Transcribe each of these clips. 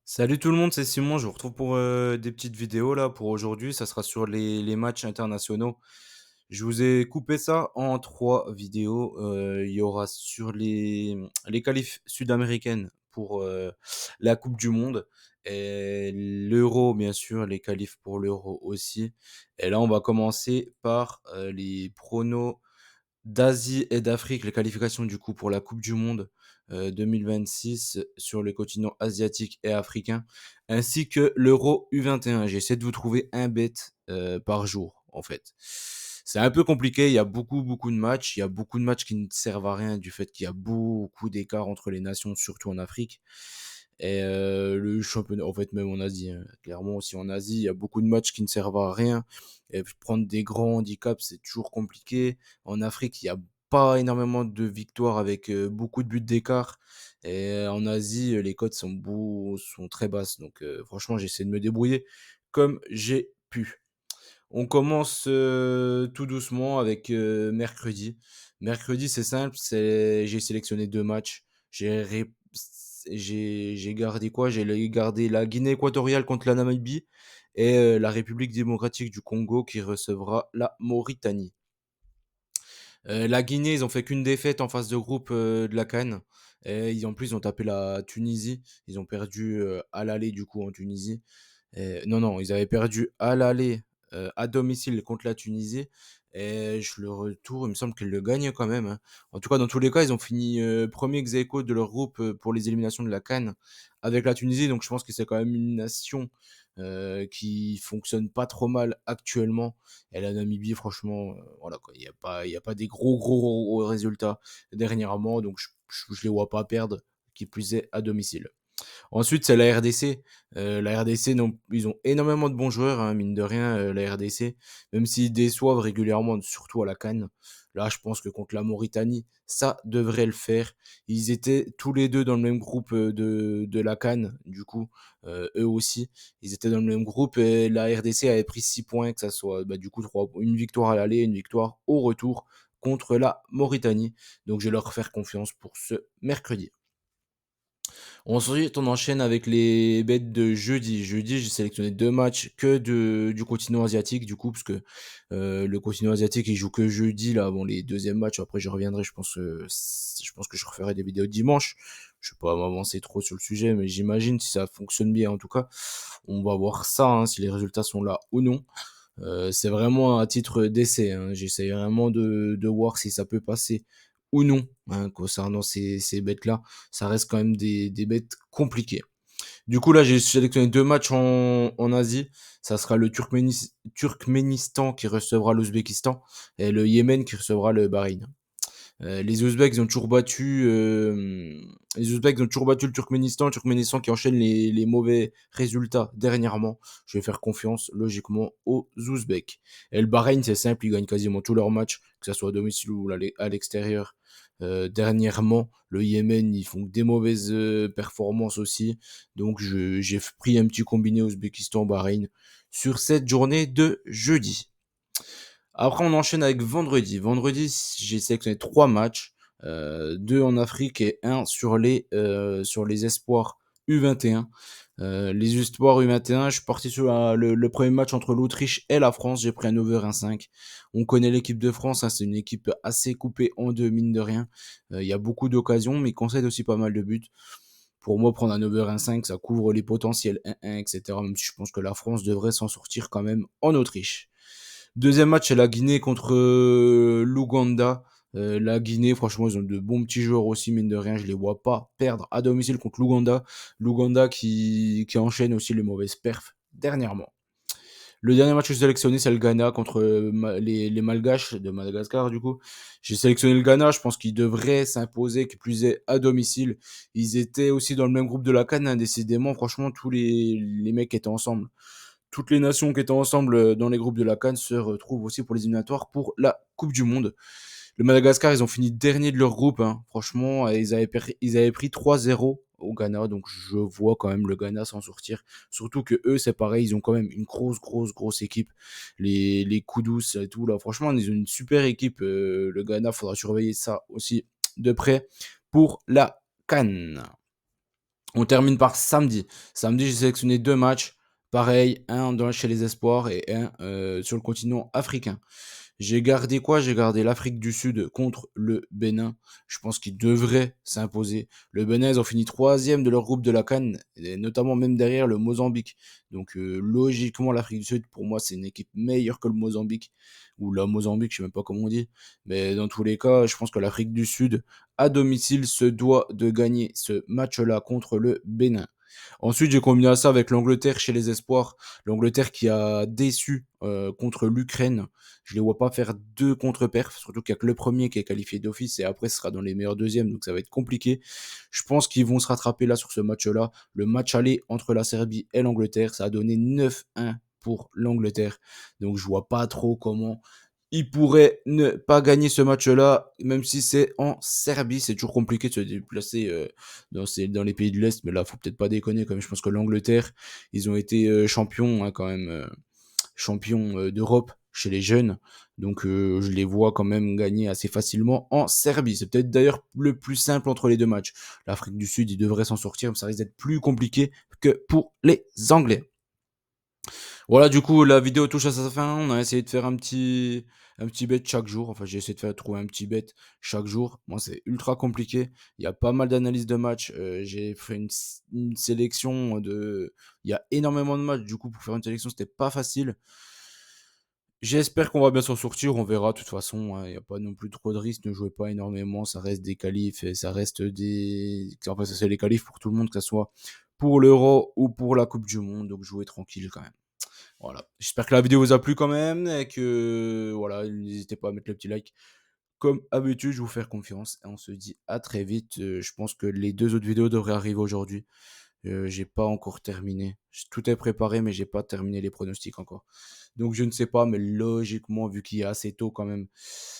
Salut tout le monde, c'est Simon. Je vous retrouve pour des petites vidéos là pour aujourd'hui. Ça sera sur les matchs internationaux. Je vous ai coupé ça en trois vidéos. Il y aura sur les qualifs sud-américaines pour la Coupe du Monde et l'Euro, bien sûr, les qualifs pour l'Euro aussi. Et là, on va commencer par les pronos d'Asie et d'Afrique, les qualifications du coup pour la Coupe du Monde 2026 sur le continent asiatique et africain, ainsi que l'Euro U21. J'essaie de vous trouver un bet par jour, en fait. C'est un peu compliqué, il y a beaucoup de matchs, il y a beaucoup de matchs qui ne servent à rien du fait qu'il y a beaucoup d'écart entre les nations, surtout en Afrique. Et le championnat, en fait, même en Asie, hein. Clairement aussi en Asie, il y a beaucoup de matchs qui ne servent à rien. Et prendre des grands handicaps, c'est toujours compliqué. En Afrique, il y a pas énormément de victoires avec beaucoup de buts d'écart. Et en Asie, les cotes sont très basses. Donc franchement, j'essaie de me débrouiller comme j'ai pu. On commence tout doucement avec mercredi. Mercredi, c'est simple, j'ai sélectionné deux matchs. J'ai ré- j'ai gardé quoi? J'ai gardé la Guinée équatoriale contre la Namibie et la République démocratique du Congo qui recevra la Mauritanie. La Guinée, ils ont fait qu'une défaite en phase de groupe de la CAN. Et en plus, ils ont tapé la Tunisie. Ils ont perdu à l'aller du coup en Tunisie. Non, non, ils avaient perdu à l'aller à domicile contre la Tunisie. Et le retour, il me semble qu'ils le gagnent quand même, hein. En tout cas, dans tous les cas, ils ont fini premier ex aequo de leur groupe pour les éliminations de la CAN avec la Tunisie. Donc je pense que c'est quand même une nation qui fonctionne pas trop mal actuellement. Et la Namibie, franchement, voilà quoi, il y a pas des gros résultats dernièrement. Donc je les vois pas perdre, qui plus est à domicile. Ensuite, c'est la RDC. La RDC, non, ils ont énormément de bons joueurs, hein, mine de rien, la RDC. Même s'ils déçoivent régulièrement, surtout à la CAN. Là, je pense que contre la Mauritanie, ça devrait le faire. Ils étaient tous les deux dans le même groupe de la CAN, du coup, eux aussi. Ils étaient dans le même groupe et la RDC avait pris 6 points, que ça soit bah, du coup une victoire à l'aller, une victoire au retour contre la Mauritanie. Donc, je vais leur faire confiance pour ce mercredi. Ensuite, on enchaîne avec les bêtes de jeudi. Jeudi, j'ai sélectionné deux matchs du continent asiatique, du coup, parce que le continent asiatique, il joue que jeudi, là, avant les deuxièmes matchs. Après, je reviendrai, je pense que je referai des vidéos dimanche. Je vais pas m'avancer trop sur le sujet, mais j'imagine si ça fonctionne bien, en tout cas. On va voir ça, hein, si les résultats sont là ou non. C'est vraiment à titre d'essai, hein. J'essaie vraiment de voir si ça peut passer ou non, hein, concernant ces bêtes-là. Ça reste quand même des bêtes compliquées. Du coup, là, j'ai sélectionné deux matchs en Asie. Ça sera le Turkménistan qui recevra l'Ouzbékistan et le Yémen qui recevra le Bahreïn. Les Ouzbeks ils ont toujours battu les Ouzbeks ont toujours battu le Turkménistan qui enchaîne les mauvais résultats dernièrement. Je vais faire confiance logiquement aux Ouzbeks. Et le Bahreïn c'est simple, ils gagnent quasiment tous leurs matchs, que ce soit à domicile ou à l'extérieur. Dernièrement, le Yémen ils font des mauvaises performances aussi, donc j'ai pris un petit combiné Ouzbékistan-Bahreïn sur cette journée de jeudi. Après, on enchaîne avec vendredi. Vendredi, j'ai sélectionné trois matchs, deux en Afrique et un sur les espoirs U21. Les espoirs U21, je suis parti sur le premier match entre l'Autriche et la France. J'ai pris un over 1,5. On connaît l'équipe de France, hein, c'est une équipe assez coupée en deux, mine de rien. Il y a beaucoup d'occasions, mais ils concèdent aussi pas mal de buts. Pour moi, prendre un over 1,5, ça couvre les potentiels 1-1, etc. Même si je pense que la France devrait s'en sortir quand même en Autriche. Deuxième match, c'est la Guinée contre l'Ouganda. La Guinée, franchement, ils ont de bons petits joueurs aussi, mine de rien. Je les vois pas perdre à domicile contre l'Ouganda. L'Ouganda qui enchaîne aussi les mauvaises perfs dernièrement. Le dernier match que j'ai sélectionné, c'est le Ghana contre les Malgaches de Madagascar, du coup. J'ai sélectionné le Ghana, je pense qu'ils devraient s'imposer, qui plus est à domicile. Ils étaient aussi dans le même groupe de la CAN, hein, décidément. Franchement, tous les mecs étaient ensemble. Toutes les nations qui étaient ensemble dans les groupes de la CAN se retrouvent aussi pour les éliminatoires pour la Coupe du Monde. Le Madagascar, ils ont fini dernier de leur groupe, hein. Franchement, ils avaient pris 3-0 au Ghana, donc je vois quand même le Ghana s'en sortir. Surtout que eux, c'est pareil, ils ont quand même une grosse équipe. Les Kudus et tout, là, franchement, ils ont une super équipe. Le Ghana, faudra surveiller ça aussi de près pour la CAN. On termine par samedi. Samedi, j'ai sélectionné 2 matchs. Pareil, un dans chez les espoirs et un, sur le continent africain. J'ai gardé quoi? J'ai gardé l'Afrique du Sud contre le Bénin. Je pense qu'ils devraient s'imposer. Le Bénin, ils ont fini troisième de leur groupe de la CAN, et notamment même derrière le Mozambique. Donc logiquement, l'Afrique du Sud, pour moi, c'est une équipe meilleure que le Mozambique. Ou la Mozambique, je sais même pas comment on dit. Mais dans tous les cas, je pense que l'Afrique du Sud, à domicile, se doit de gagner ce match-là contre le Bénin. Ensuite, j'ai combiné ça avec l'Angleterre chez les espoirs. L'Angleterre qui a déçu contre l'Ukraine. Je les vois pas faire deux contre-perfs, surtout qu'il y a que le premier qui est qualifié d'office et après ce sera dans les meilleurs deuxièmes, donc ça va être compliqué. Je pense qu'ils vont se rattraper là sur ce match-là. Le match aller entre la Serbie et l'Angleterre, ça a donné 9-1 pour l'Angleterre. Donc je vois pas trop comment ils pourraient ne pas gagner ce match-là, même si c'est en Serbie. C'est toujours compliqué de se déplacer dans les pays de l'Est, mais là, faut peut-être pas déconner. Quand même, je pense que l'Angleterre, ils ont été champions hein, quand même, champions d'Europe chez les jeunes. Donc je les vois quand même gagner assez facilement en Serbie. C'est peut-être d'ailleurs le plus simple entre les deux matchs. L'Afrique du Sud, ils devraient s'en sortir, mais ça risque d'être plus compliqué que pour les Anglais. Voilà, du coup, la vidéo touche à sa fin. On a essayé de faire un petit bet chaque jour. Enfin, j'ai essayé de faire trouver un petit bet chaque jour. Moi, c'est ultra compliqué. Il y a pas mal d'analyses de matchs. J'ai fait une sélection de. Il y a énormément de matchs. Du coup, pour faire une sélection, c'était pas facile. J'espère qu'on va bien s'en sortir. On verra. De toute façon, hein, il n'y a pas non plus trop de risques. Ne jouez pas énormément. Ça reste des qualifs et ça reste des. Enfin, ça, c'est les qualifs pour tout le monde, que ce soit pour l'Euro ou pour la Coupe du Monde. Donc, jouez tranquille quand même. Voilà. J'espère que la vidéo vous a plu quand même et que voilà, n'hésitez pas à mettre le petit like. Comme d'habitude, je vais vous faire confiance et on se dit à très vite. Je pense que les deux autres vidéos devraient arriver aujourd'hui. J'ai pas encore terminé. Tout est préparé, mais j'ai pas terminé les pronostics encore. Donc je ne sais pas, mais logiquement, vu qu'il est assez tôt quand même,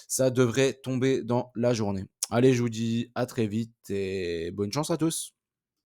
ça devrait tomber dans la journée. Allez, je vous dis à très vite et bonne chance à tous.